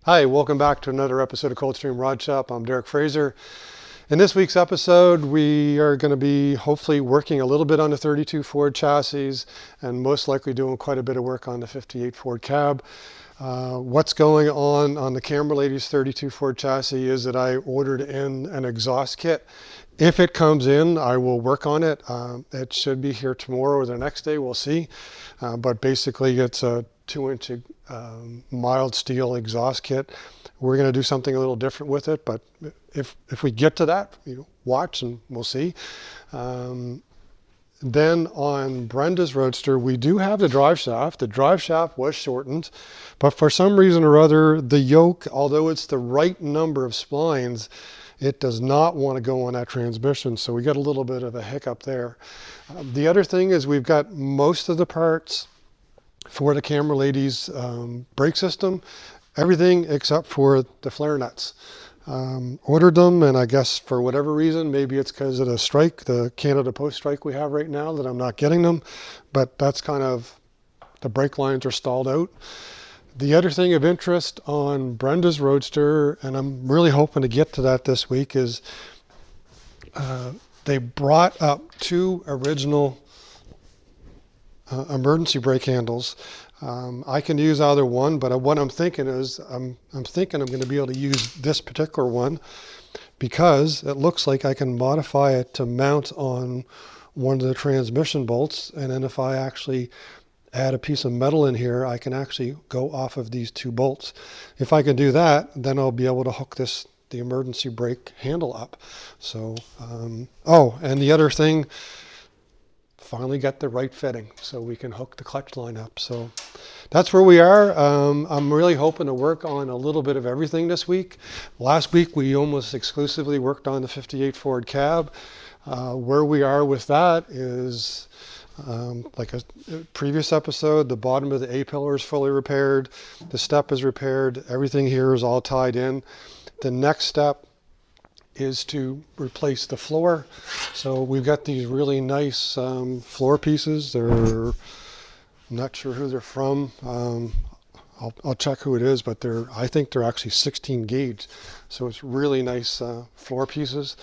Hi, welcome back to another episode of Coldstream Rod Shop. I'm Derek Fraser. In this week's episode, we are going to be hopefully working a little bit on the 32 Ford chassis and most likely doing quite a bit of work on the 58 Ford cab. What's going on the Camera Ladies 32 Ford chassis is that I ordered in an exhaust kit. If it comes in, I will work on it. It should be here tomorrow or the next day, we'll see. But basically it's a 2-inch mild steel exhaust kit. We're going to do something a little different with it, but if we get to that, watch and we'll see. Then on Brenda's Roadster, we do have the drive shaft. The drive shaft was shortened, but for some reason or other, the yoke, although it's the right number of splines, it does not want to go on that transmission, so we got a little bit of a hiccup there. The other thing is we've got most of the parts for the Camera Ladies brake system, everything except for the flare nuts. Ordered them, and I guess for whatever reason, maybe it's because of the strike, the Canada Post strike we have right now, that I'm not getting them, but that's kind of, the brake lines are stalled out. The other thing of interest on Brenda's Roadster, and I'm really hoping to get to that this week, is they brought up two original emergency brake handles. I can use either one, but what I'm thinking is I'm thinking I'm going to be able to use this particular one because it looks like I can modify it to mount on one of the transmission bolts, and then if I actually add a piece of metal in here, I can actually go off of these two bolts. If I can do that, then I'll be able to hook the emergency brake handle up. So oh, and the other thing, finally got the right fitting so we can hook the clutch line up. So that's where we are. I'm really hoping to work on a little bit of everything this week. Last week we almost exclusively worked on the 58 Ford cab. Where we are with that is like a previous episode, the bottom of the A-pillar is fully repaired, the step is repaired, everything here is all tied in. The next step is to replace the floor. So we've got these really nice floor pieces. I'm not sure who they're from. I'll check who it is, but I think they're actually 16 gauge. So it's really nice floor pieces.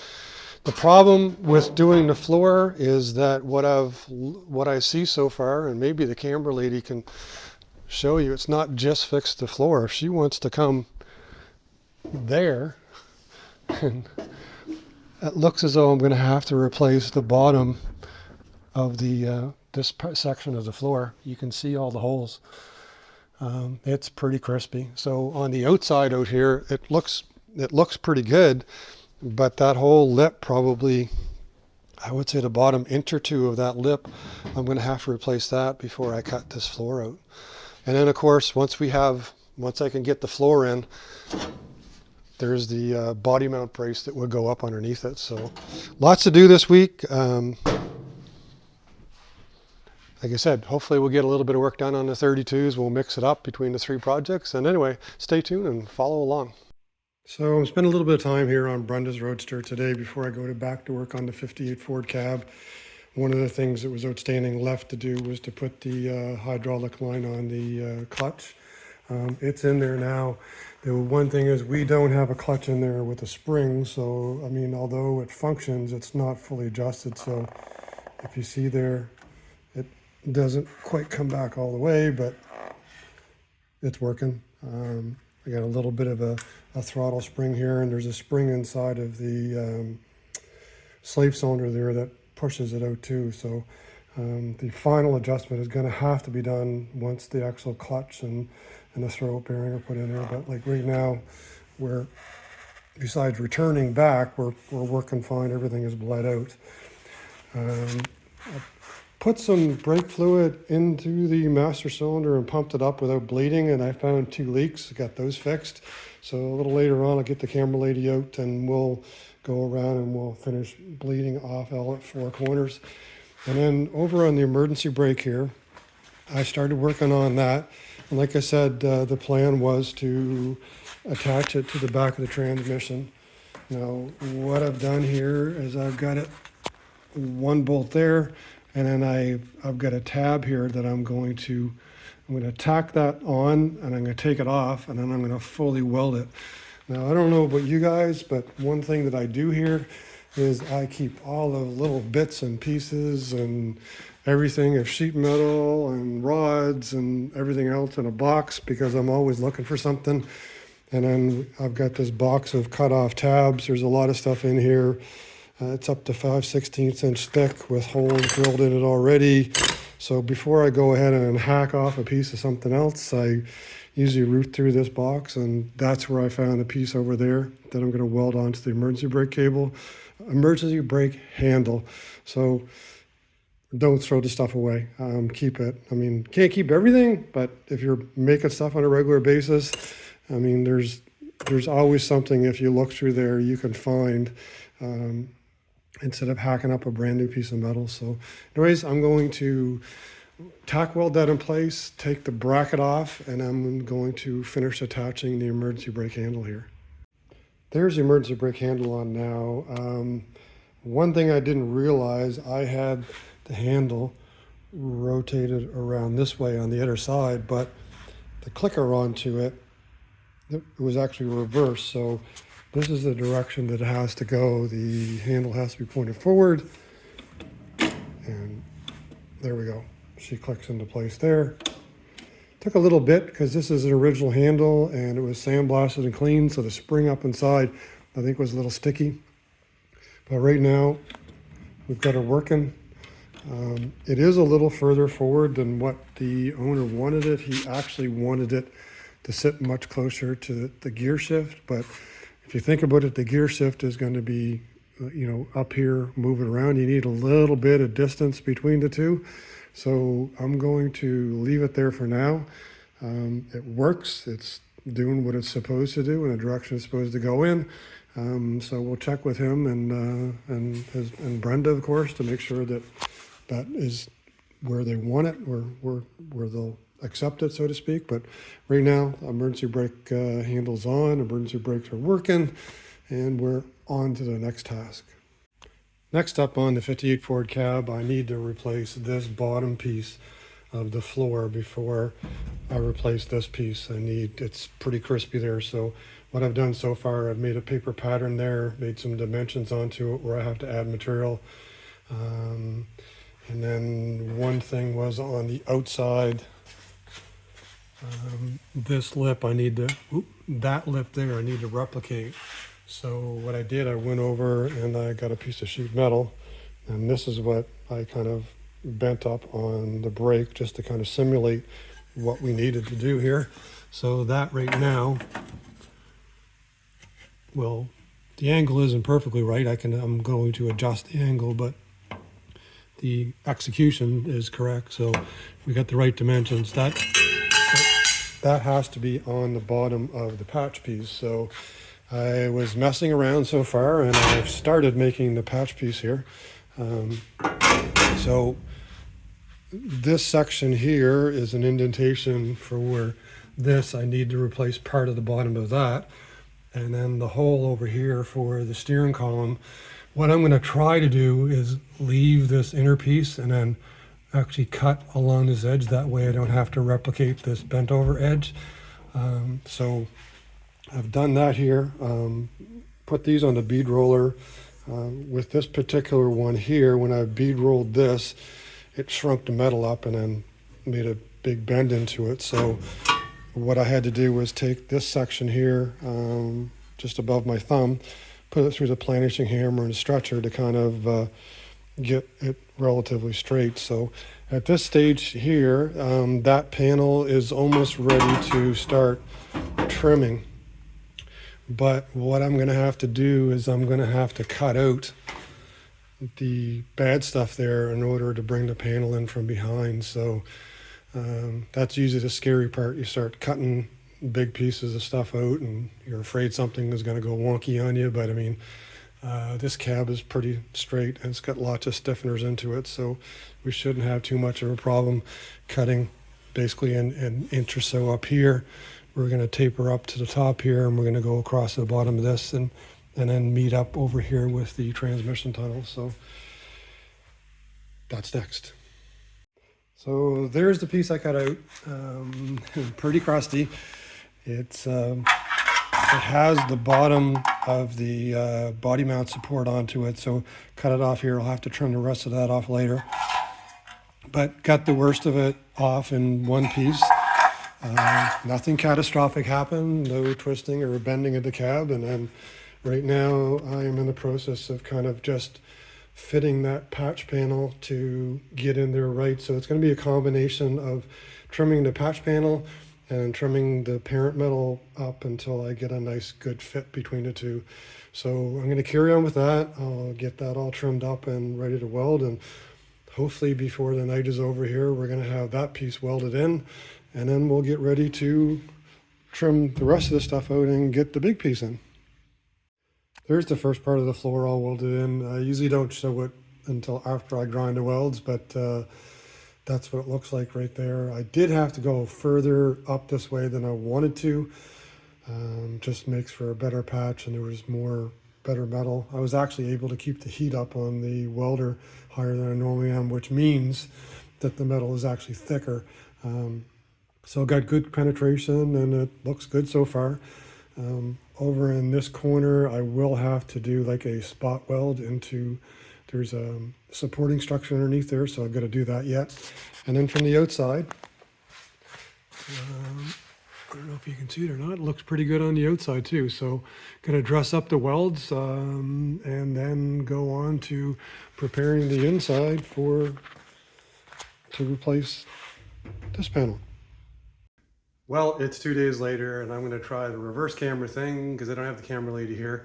The problem with doing the floor is that what I see so far, and maybe the camera lady can show you, it's not just fix the floor. If she wants to come there, and it looks as though I'm going to have to replace the bottom of this section of the floor. You can see all the holes. It's pretty crispy. So on the outside out here, it looks pretty good, but that whole lip, probably, I would say the bottom inch or two of that lip, I'm going to have to replace that before I cut this floor out. And then of course, once I can get the floor in, there's the body mount brace that would go up underneath it. So lots to do this week. Like I said, hopefully we'll get a little bit of work done on the 32s. We'll mix it up between the three projects. And anyway, stay tuned and follow along. So I'm spending a little bit of time here on Brenda's Roadster today before I go back to work on the 58 Ford cab. One of the things that was outstanding left to do was to put the hydraulic line on the clutch. It's in there now. The one thing is we don't have a clutch in there with a spring, so I mean, although it functions, it's not fully adjusted. So if you see there, it doesn't quite come back all the way, but it's working. I got a little bit of a throttle spring here, and there's a spring inside of the slave cylinder there that pushes it out too. So the final adjustment is going to have to be done once the actual clutch and the throw bearing are put in there. But like right now, besides returning back, we're working fine. Everything is bled out. I put some brake fluid into the master cylinder and pumped it up without bleeding, and I found 2 leaks. Got those fixed. So a little later on, I'll get the camera lady out and we'll go around and we'll finish bleeding off all at 4 corners. And then over on the emergency brake here, I started working on that. And like I said, the plan was to attach it to the back of the transmission. Now, what I've done here is I've got it one bolt there, and then I've got a tab here that I'm going to I'm going to tack that on, and I'm going to take it off, and then I'm going to fully weld it. Now, I don't know about you guys, but one thing that I do here is I keep all the little bits and pieces and everything of sheet metal and rods and everything else in a box, because I'm always looking for something. And then I've got this box of cut off tabs. There's a lot of stuff in here. It's up to 5/16 inch thick with holes drilled in it already. So before I go ahead and hack off a piece of something else, I usually root through this box, and that's where I found a piece over there that I'm going to weld onto the emergency brake cable, emergency brake handle. So don't throw the stuff away. Keep it. I mean, can't keep everything, but if you're making stuff on a regular basis, I mean, there's always something, if you look through there, you can find, instead of hacking up a brand new piece of metal. So anyways, I'm going to tack weld that in place, take the bracket off, and I'm going to finish attaching the emergency brake handle here. There's the emergency brake handle on now. One thing I didn't realize, I had the handle rotated around this way on the other side, but the clicker onto it, it was actually reversed. So this is the direction that it has to go. The handle has to be pointed forward, and there we go. She clicks into place there. Took a little bit because this is an original handle and it was sandblasted and cleaned, so the spring up inside I think was a little sticky. But right now we've got it working. It is a little further forward than what the owner wanted it. He actually wanted it to sit much closer to the gear shift, but if you think about it, the gear shift is going to be, up here moving around. You need a little bit of distance between the two. So I'm going to leave it there for now. It works. It's doing what it's supposed to do in the direction it's supposed to go in. So we'll check with him and Brenda, of course, to make sure that that is where they want it, where they'll accept it, so to speak. But right now, emergency brake handle's on, emergency brakes are working, and we're on to the next task. Next up on the 58 Ford cab, I need to replace this bottom piece of the floor before I replace this piece. It's pretty crispy there, so what I've done so far, I've made a paper pattern there, made some dimensions onto it where I have to add material. And then one thing was on the outside, this lip that lip there I need to replicate. So what I did, I went over and I got a piece of sheet metal, and this is what I kind of bent up on the brake just to kind of simulate what we needed to do here. So that right now, well, the angle isn't perfectly right. I'm going to adjust the angle, but the execution is correct. So we got the right dimensions. That has to be on the bottom of the patch piece. So I was messing around so far, and I've started making the patch piece here. So this section here is an indentation for where I need to replace part of the bottom of that. And then the hole over here for the steering column. What I'm going to try to do is leave this inner piece and then actually cut along this edge. That way I don't have to replicate this bent over edge. So I've done that here. Put these on the bead roller. With this particular one here, when I bead rolled this, it shrunk the metal up and then made a big bend into it. So what I had to do was take this section here, just above my thumb, put it through the planishing hammer and stretcher to kind of get it relatively straight. So at this stage here, that panel is almost ready to start trimming. But what I'm going to have to do is I'm going to have to cut out the bad stuff there in order to bring the panel in from behind. So that's usually the scary part. You start cutting big pieces of stuff out and you're afraid something is going to go wonky on you. But I mean, this cab is pretty straight and it's got lots of stiffeners into it. So we shouldn't have too much of a problem cutting basically an inch or so up here. We're going to taper up to the top here, and we're going to go across the bottom of this and then meet up over here with the transmission tunnel. So that's next. So there's the piece I cut out. Pretty crusty. It has the bottom of the body mount support onto it, so cut it off here. I'll have to trim the rest of that off later. But got the worst of it off in one piece. Nothing catastrophic happened, no twisting or bending of the cab, and then right now I am in the process of kind of just fitting that patch panel to get in there right. So it's going to be a combination of trimming the patch panel and trimming the parent metal up until I get a nice good fit between the two. So I'm going to carry on with that. I'll get that all trimmed up and ready to weld, and hopefully before the night is over here we're going to have that piece welded in, and then we'll get ready to trim the rest of the stuff out and get the big piece in. There's the first part of the floor all welded in. I usually don't show it until after I grind the welds, but that's what it looks like right there. I did have to go further up this way than I wanted to. Just makes for a better patch, and there was better metal. I was actually able to keep the heat up on the welder higher than I normally am, which means that the metal is actually thicker. So got good penetration and it looks good so far. Over in this corner, I will have to do like a spot weld into, there's a supporting structure underneath there, so I've got to do that yet. And then from the outside, I don't know if you can see it or not, it looks pretty good on the outside too. So gonna dress up the welds and then go on to preparing the inside to replace this panel. Well, it's 2 days later and I'm going to try the reverse camera thing because I don't have the camera lady here.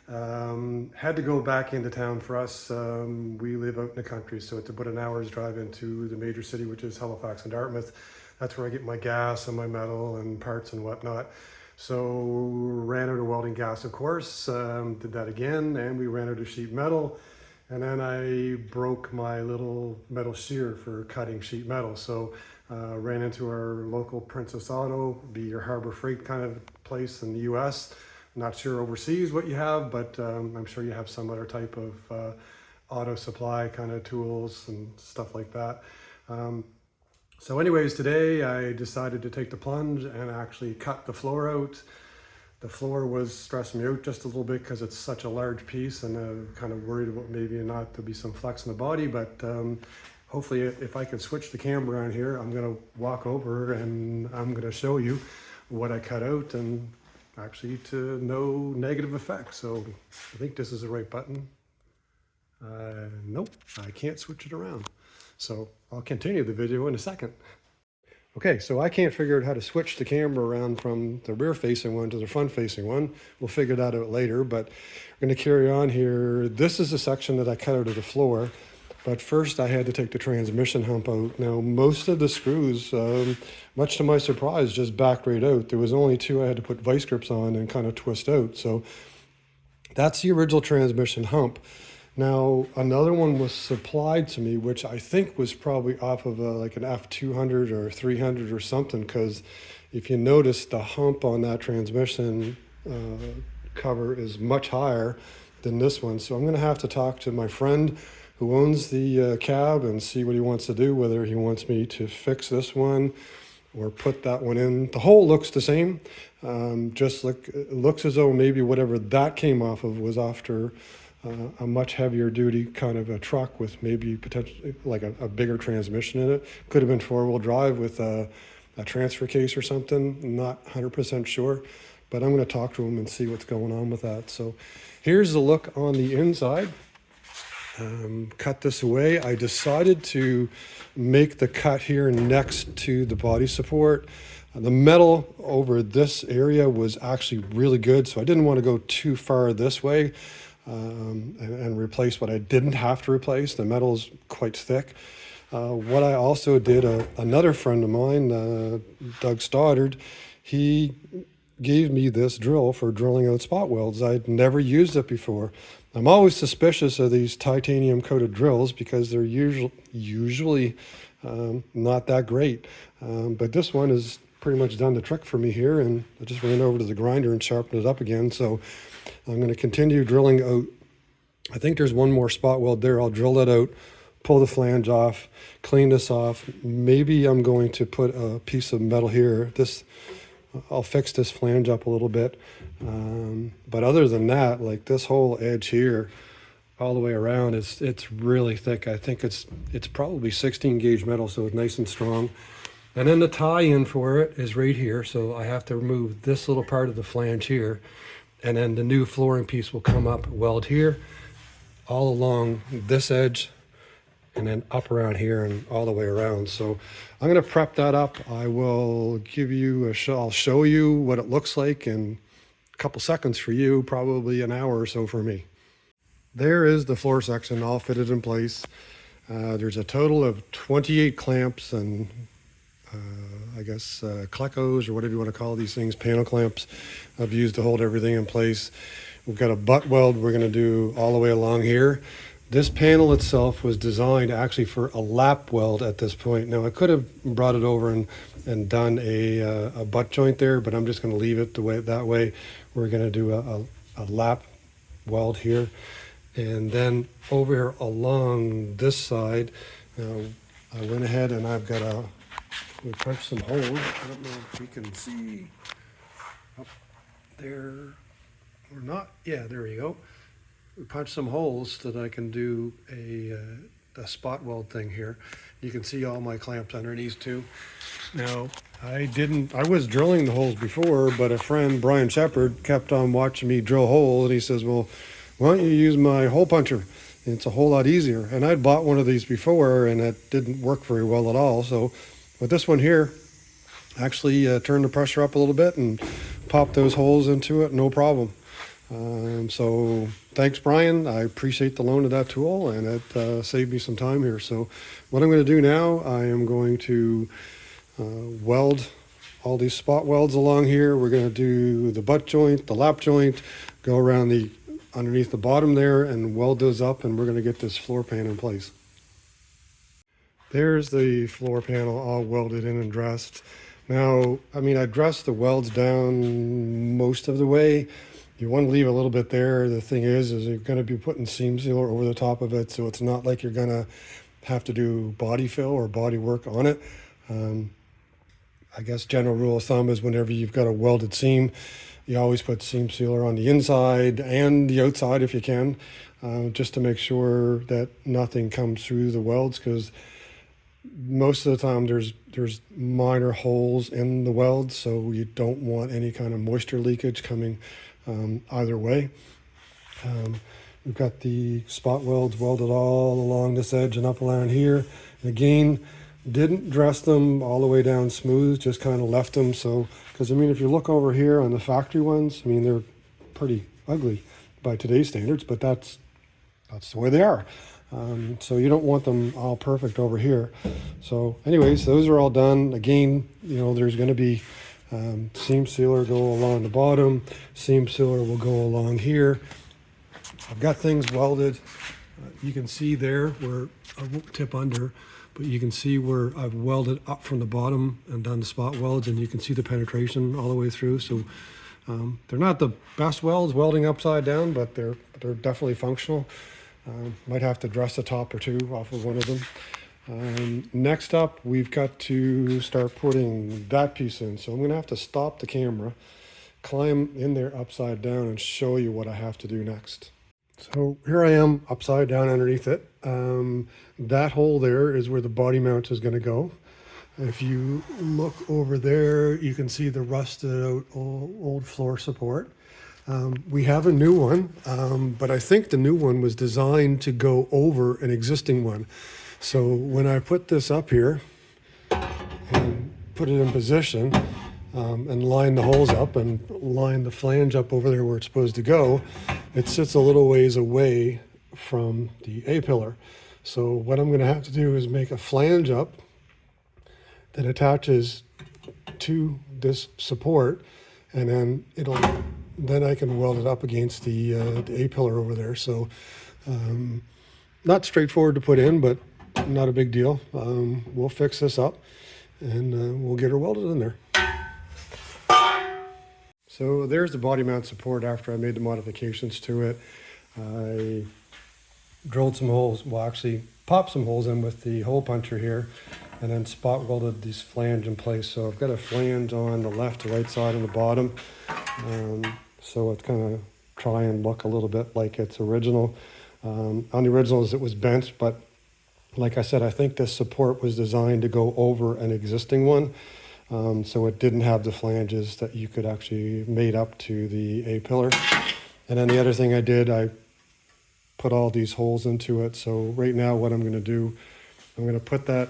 Had to go back into town for us. We live out in the country, so it's about an hour's drive into the major city, which is Halifax and Dartmouth. That's where I get my gas and my metal and parts and whatnot. So ran out of welding gas, of course, did that again, and we ran out of sheet metal. And then I broke my little metal shear for cutting sheet metal. So ran into our local Princess Auto, be your Harbor Freight kind of place in the US. Not sure overseas what you have, but I'm sure you have some other type of auto supply kind of tools and stuff like that. So anyways, today I decided to take the plunge and actually cut the floor out. The floor was stressing me out just a little bit because it's such a large piece, and I'm kind of worried about maybe not to be some flex in the body, but hopefully if I can switch the camera on here, I'm going to walk over and I'm going to show you what I cut out, and actually to no negative effect. So I think this is the right button. Nope, I can't switch it around. So I'll continue the video in a second. Okay, so I can't figure out how to switch the camera around from the rear facing one to the front facing one. We'll figure that out later, but we're going to carry on here. This is the section that I cut out of the floor, but first I had to take the transmission hump out. Now, most of the screws, much to my surprise, just backed right out. There was only two I had to put vice grips on and kind of twist out. So that's the original transmission hump. Now, another one was supplied to me, which I think was probably off of like an F200 or 300 or something, because if you notice, the hump on that transmission cover is much higher than this one. So I'm going to have to talk to my friend who owns the cab and see what he wants to do, whether he wants me to fix this one or put that one in. The hole looks the same, just like it looks as though maybe whatever that came off of was after a much heavier duty kind of a truck with maybe potentially like a bigger transmission in it. Could have been four-wheel drive with a transfer case or something. Not 100% sure, but I'm going to talk to him and see what's going on with that. So here's the look on the inside. Cut this away. I decided to make the cut here next to the body support. The metal over this area was actually really good, so I didn't want to go too far this way. And replace what I didn't have to replace. The metal is quite thick. What I also did, another friend of mine, Doug Stoddard, he gave me this drill for drilling out spot welds. I'd never used it before. I'm always suspicious of these titanium coated drills because they're usually not that great. But this one has pretty much done the trick for me here, and I just ran over to the grinder and sharpened it up again. So I'm going to continue drilling out. I think there's one more spot weld there. I'll drill that out, pull the flange off, clean this off. Maybe I'm going to put a piece of metal here. I'll fix this flange up a little bit. But other than that, like this whole edge here, all the way around, it's really thick. I think it's probably 16 gauge metal, so it's nice and strong. And then the tie-in for it is right here, so I have to remove this little part of the flange here, and then the new flooring piece will come up, weld here, all along this edge, and then up around here and all the way around. So I'm going to prep that up. I will give you I'll show you what it looks like in a couple seconds for you, probably an hour or so for me. There is the floor section all fitted in place. There's a total of 28 clamps and I guess clecos, or whatever you want to call these things, panel clamps I've used to hold everything in place. We've got a butt weld we're going to do all the way along here. This panel itself was designed actually for a lap weld at this point. Now I could have brought it over and done a butt joint there, but I'm just going to leave it that way. We're going to do a lap weld here. And then over here along this side, I went ahead and we punched some holes. I don't know if we can see up there or not. Yeah, there you go. We punched some holes so that I can do a spot weld thing here. You can see all my clamps underneath too. Now, I was drilling the holes before, but a friend, Brian Shepard, kept on watching me drill holes, and he says, well, why don't you use my hole puncher? It's a whole lot easier. And I'd bought one of these before, and it didn't work very well at all. So with this one here, actually turned the pressure up a little bit and popped those holes into it, no problem. So thanks, Brian. I appreciate the loan of that tool, and it saved me some time here. So what I'm going to do now, I am going to weld all these spot welds along here. We're going to do the butt joint, the lap joint, go around underneath the bottom there and weld those up, and we're going to get this floor pan in place. There's the floor panel all welded in and dressed. Now, I mean, I dressed the welds down most of the way. You want to leave a little bit there. The thing is you're going to be putting seam sealer over the top of it, so it's not like you're going to have to do body fill or body work on it. I guess general rule of thumb is whenever you've got a welded seam, you always put seam sealer on the inside and the outside if you can, just to make sure that nothing comes through the welds, because most of the time there's minor holes in the welds, so you don't want any kind of moisture leakage coming either way. We've got the spot welds welded all along this edge and up around here. And again, didn't dress them all the way down smooth, just kind of left them so, because I mean, if you look over here on the factory ones, I mean, they're pretty ugly by today's standards, but that's the way they are. So you don't want them all perfect over here. So anyways, those are all done. Again, you know, there's going to be seam sealer go along the bottom, seam sealer will go along here. I've got things welded. You can see there where I won't tip under, but you can see where I've welded up from the bottom and done the spot welds, and you can see the penetration all the way through. So they're not the best welds welding upside down, but they're definitely functional. Might have to dress a top or two off of one of them. Next up, we've got to start putting that piece in. So I'm going to have to stop the camera, climb in there upside down, and show you what I have to do next. So here I am upside down underneath it. That hole there is where the body mount is going to go. If you look over there, you can see the rusted out old floor support. We have a new one, but I think the new one was designed to go over an existing one. So when I put this up here and put it in position and line the holes up and line the flange up over there where it's supposed to go, it sits a little ways away from the A-pillar. So what I'm going to have to do is make a flange up that attaches to this support, and then I can weld it up against the A-pillar over there. So not straightforward to put in, but not a big deal. We'll fix this up and we'll get her welded in there. So there's the body mount support after I made the modifications to it. I drilled some holes. Well, actually, popped some holes in with the hole puncher here, and then spot welded these flange in place. So I've got a flange on the left to right side on the bottom. So it's kind of try and look a little bit like it's original. On the originals it was bent, but like I said, I think this support was designed to go over an existing one. So it didn't have the flanges that you could actually mate up to the A-pillar. And then the other thing I did, I put all these holes into it. So right now what I'm going to do, I'm going to put that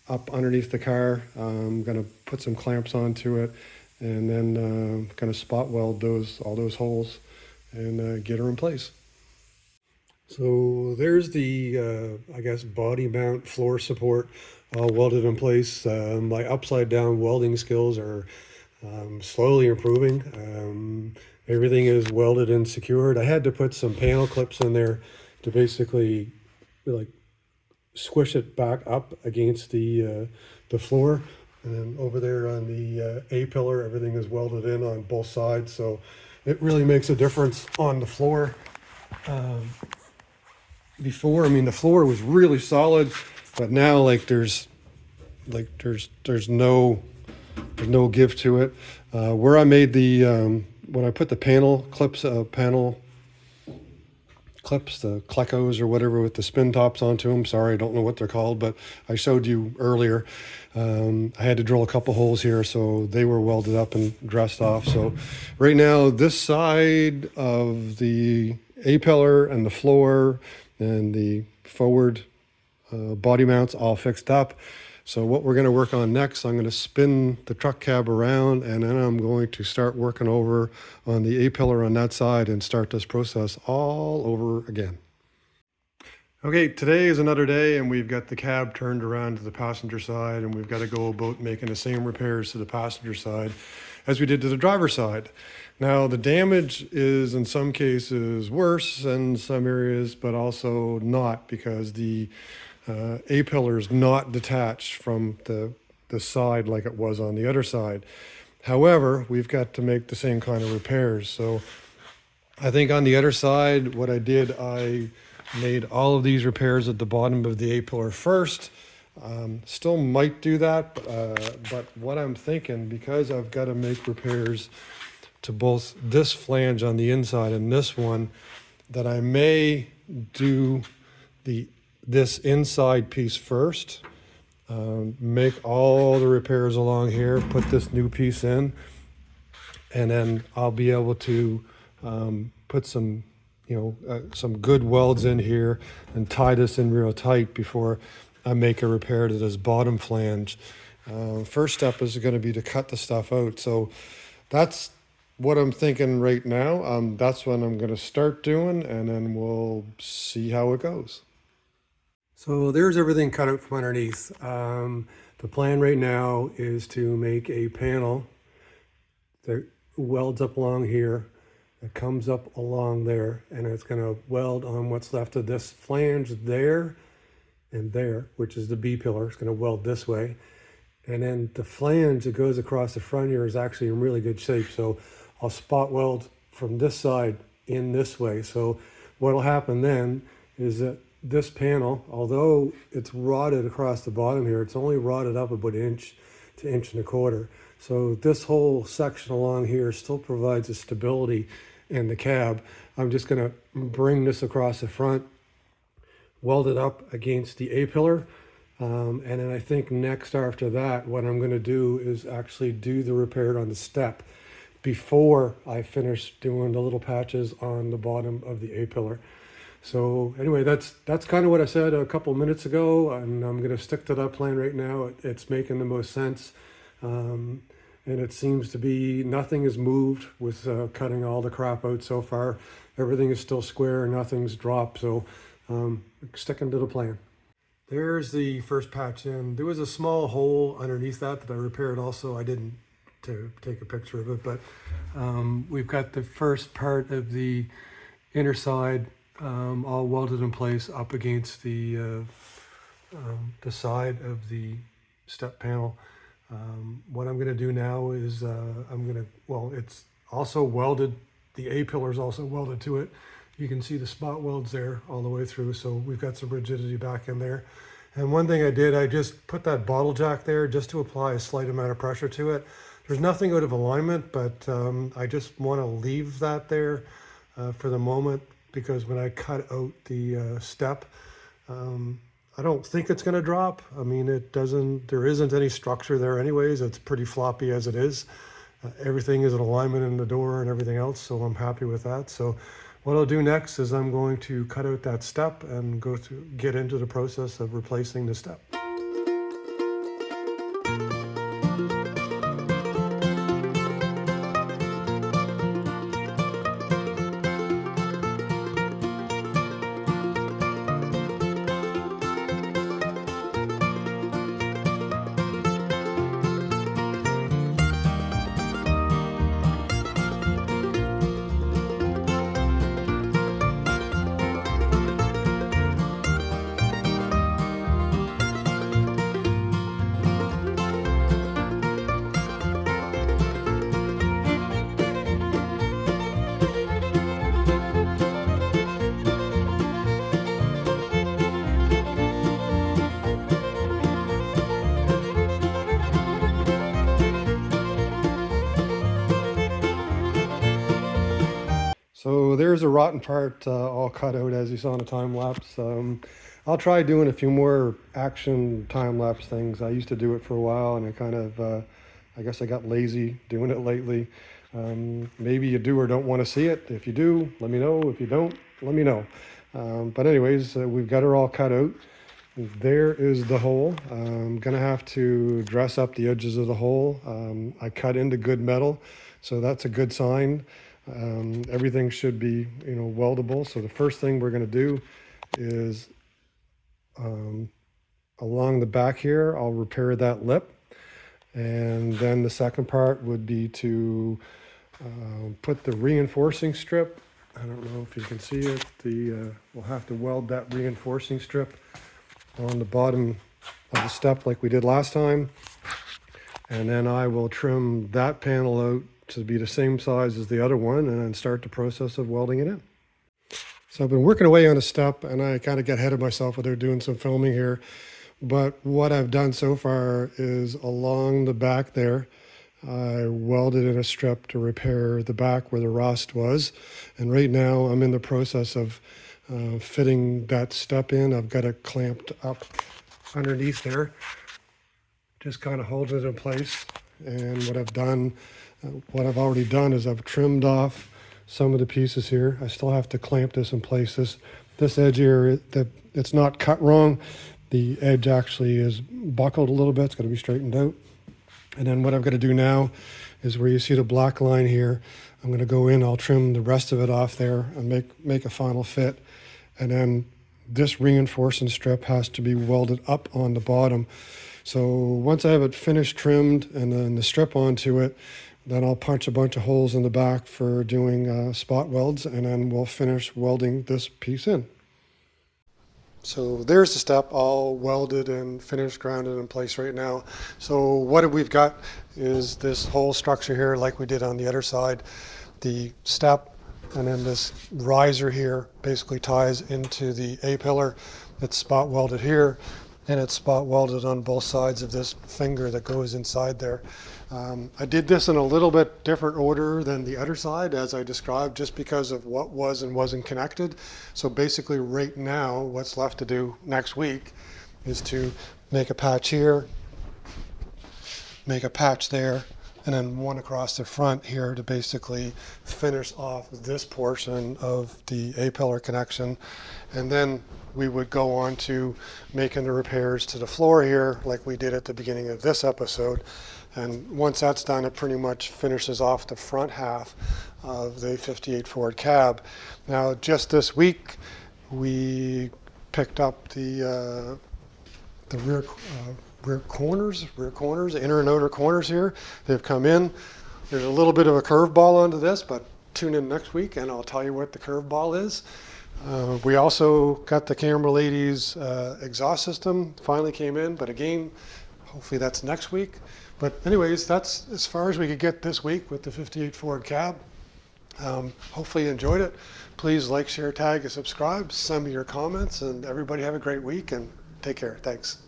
up underneath the car. I'm going to put some clamps onto it, and then kind of spot weld all those holes and get her in place. So there's the, I guess, body mount floor support all welded in place. My upside down welding skills are slowly improving. Everything is welded and secured. I had to put some panel clips in there to basically like squish it back up against the floor. And then over there on the A-pillar, everything is welded in on both sides. So it really makes a difference on the floor. Before, I mean, the floor was really solid, but now like there's no give to it. Where I made the when I put the panel clips, the Klecos or whatever with the spin tops onto them. Sorry, I don't know what they're called, but I showed you earlier. I had to drill a couple holes here, so they were welded up and dressed off. So right now, this side of the A-pillar and the floor and the forward body mounts all fixed up. So what we're going to work on next, I'm going to spin the truck cab around, and then I'm going to start working over on the A-pillar on that side and start this process all over again. Okay, today is another day, and we've got the cab turned around to the passenger side, and we've got to go about making the same repairs to the passenger side as we did to the driver's side. Now, the damage is in some cases worse in some areas, but also not, because the A-pillar is not detached from the side like it was on the other side. However, we've got to make the same kind of repairs. So I think on the other side, what I did, I made all of these repairs at the bottom of the A-pillar first. Still might do that, but what I'm thinking, because I've got to make repairs to both this flange on the inside and this one, that I may do this inside piece first, make all the repairs along here, put this new piece in, and then I'll be able to put some good welds in here and tie this in real tight before I make a repair to this bottom flange. First step is going to be to cut the stuff out. So that's what I'm thinking right now. That's what I'm going to start doing, and then we'll see how it goes. So there's everything cut out from underneath. The plan right now is to make a panel that welds up along here, that comes up along there, and it's going to weld on what's left of this flange there and there, which is the B pillar. It's going to weld this way. And then the flange that goes across the front here is actually in really good shape. So I'll spot weld from this side in this way. So what'll happen then is that this panel, although it's rotted across the bottom here, it's only rotted up about 1 inch to 1.25 inches. So this whole section along here still provides a stability in the cab. I'm just going to bring this across the front, weld it up against the A-pillar. And then I think next after that, what I'm going to do is actually do the repair on the step before I finish doing the little patches on the bottom of the A-pillar. So anyway, that's kind of what I said a couple of minutes ago, and I'm going to stick to that plan right now. It's making the most sense. And it seems to be nothing has moved with cutting all the crap out so far. Everything is still square, nothing's dropped. So sticking to the plan. There's the first patch in. There was a small hole underneath that I repaired also. I didn't take a picture of it, but we've got the first part of the inner side all welded in place up against the side of the step panel. What I'm going to do now is it's also welded. The A-pillar is also welded to it. You can see the spot welds there all the way through, so we've got some rigidity back in there. And one thing I did, I just put that bottle jack there just to apply a slight amount of pressure to it. There's nothing out of alignment, but I just want to leave that there for the moment, because when I cut out the step, I don't think it's going to drop. I mean, there isn't any structure there anyways. It's pretty floppy as it is. Everything is in alignment in the door and everything else, so I'm happy with that. So what I'll do next is I'm going to cut out that step and get into the process of replacing the step. So there's a rotten part all cut out, as you saw in the time lapse. I'll try doing a few more action time lapse things. I used to do it for a while, and I kind of, I guess I got lazy doing it lately. Maybe you do or don't want to see it. If you do, let me know. If you don't, let me know. But anyways, we've got her all cut out. There is the hole. I'm gonna have to dress up the edges of the hole. I cut into good metal, so that's a good sign. Everything should be, weldable. So the first thing we're going to do is along the back here, I'll repair that lip. And then the second part would be to put the reinforcing strip. I don't know if you can see it. We'll have to weld that reinforcing strip on the bottom of the step like we did last time. And then I will trim that panel out to be the same size as the other one, and then start the process of welding it in. So I've been working away on a step, and I kind of got ahead of myself without doing some filming here. But what I've done so far is along the back there, I welded in a strip to repair the back where the rust was. And right now I'm in the process of fitting that step in. I've got it clamped up underneath there, just kind of holding it in place. And what I've already done is I've trimmed off some of the pieces here. I still have to clamp this in place. This edge here, it's not cut wrong. The edge actually is buckled a little bit. It's got to be straightened out. And then what I've got to do now is where you see the black line here, I'm going to go in, I'll trim the rest of it off there and make a final fit. And then this reinforcing strip has to be welded up on the bottom. So once I have it finished, trimmed, and then the strip onto it, then I'll punch a bunch of holes in the back for doing spot welds, and then we'll finish welding this piece in. So there's the step all welded and finished, grounded in place right now. So what we've got is this whole structure here like we did on the other side. The step and then this riser here basically ties into the A-pillar. It's spot welded here, and it's spot welded on both sides of this finger that goes inside there. I did this in a little bit different order than the other side, as I described, just because of what was and wasn't connected. So basically right now, what's left to do next week is to make a patch here, make a patch there, and then one across the front here to basically finish off this portion of the A-pillar connection. And then we would go on to making the repairs to the floor here like we did at the beginning of this episode. And once that's done, it pretty much finishes off the front half of the 58 Ford cab. Now, just this week, we picked up the rear corners, inner and outer corners here. They've come in. There's a little bit of a curveball onto this, but tune in next week and I'll tell you what the curveball is. We also got the camera lady's exhaust system, finally came in, but again, hopefully that's next week. But anyways, that's as far as we could get this week with the 58 Ford cab. Hopefully you enjoyed it. Please like, share, tag, and subscribe. Send me your comments, and everybody have a great week and take care. Thanks.